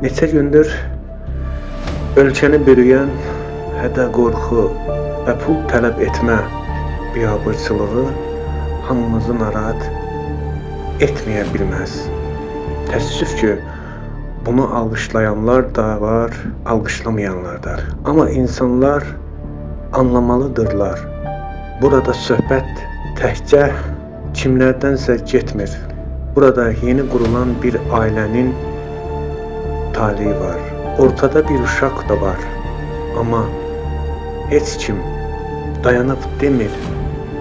Neçə gündür ölkəni bürüyən hədə qorxu və pul tələb etmə biabırçılığı hamımızı narahat etməyə bilməz. Təəssüf ki, bunu alqışlayanlar da var, alqışlamayanlar da. Amma insanlar anlamalıdırlar. Burada söhbət təkcə kimlərdənsə getmir. Burada yeni qurulan bir ailənin taleyi var. Ortada bir uşaq da var. Amma heç kim dayanıb demir,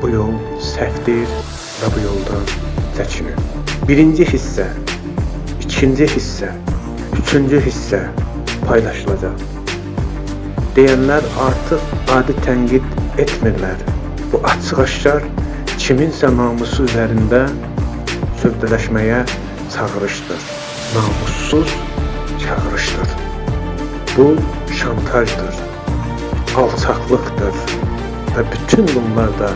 bu yol səhvdir və bu yoldan çəkinin. Birinci hissə, ikinci hissə, üçüncü hissə paylaşılacaq. Deyənlər artıq adi tənqid etmirlər. Bu açıq-aşkar kiminsə namusu üzərində sövdələşməyə çağırışdır. Namussuz çağırışdır. Bu şantajdır, alçaqlıqdır və bütün bunlarda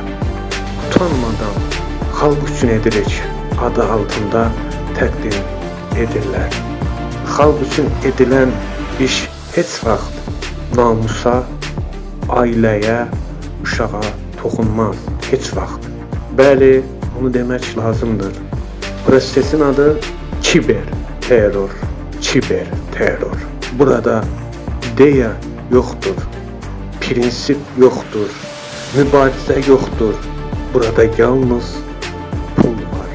utanmadan xalq üçün edirik adı altında təqdim edirlər. Xalq üçün edilən iş heç vaxt namusa, ailəyə, uşağa toxunmaz, heç vaxt. Bəli, bunu demək lazımdır. Prosesin adı kiber terror. Kiber terror. Burada ideya yoxdur, prinsip yoxdur, mübarizə yoxdur. Burada yalnız pul var.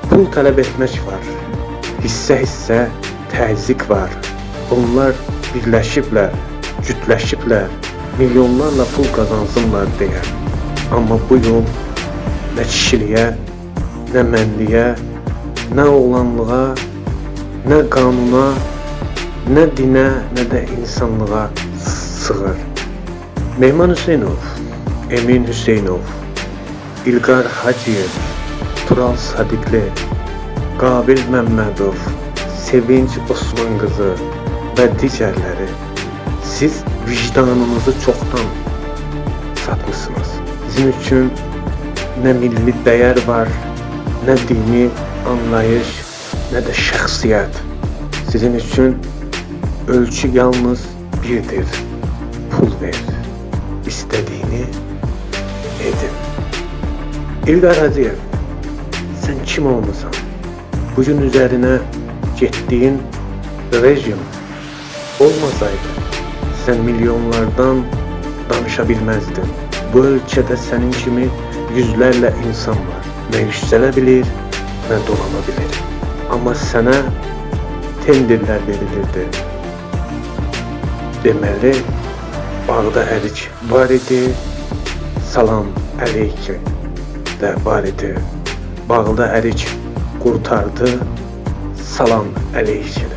Pul tələb etmək var. Hissə-hissə təzyiq var. Onlar birləşiblər, cütləşiblər, milyonlarla pul qazansınlar deyə. Amma bu yol nə kişiliyə, nə mənliyə, nə oğlanlığa, nə qanuna, nə dinə, nə də insanlığa sığır. Mehman Hüseynov, Emin Hüseynov, İlqar Hacıyev, Tural Sadiqli, Qabil Məmmədov, Sevinç Osman qızı və digərləri, siz vicdanınızı çoxdan satmışsınız. Sizin üçün nə milli dəyər var, nə dini anlayış, nə də şəxsiyyət. Sizin üçün ölçü yalnız birdir. Pul ver. İstədiyini edin. İlqar Hacıyev, sən kim olmusan? Bugün üzərinə getdiyin rejim olmasaydı, sən milyonlardan danışa bilməzdin. Bu ölkədə sənin kimi yüzlərlə insan var. Nə yüksələ bilir, nə dolana bilir. Amma sənə tenderlər verilirdi. Deməli, bağda ərik var idi, salam əleyki də var idi. Bağda ərik qurtardı, salam əleyki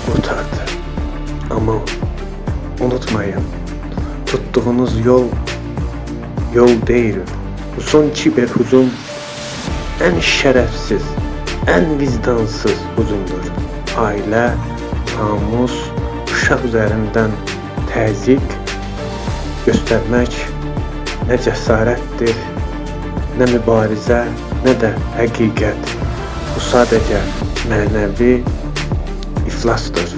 qurtardı. Amma unutmayın, tuttuğunuz yol deyil. Bu son kiber hücum ən şərəfsiz, ən vicdansız hücumdur. Ailə, namus, uşaq üzərindən təzyiq göstərmək nə cəsarətdir, nə mübarizə, nə də həqiqət. Bu sadəcə mənəvi iflasdır.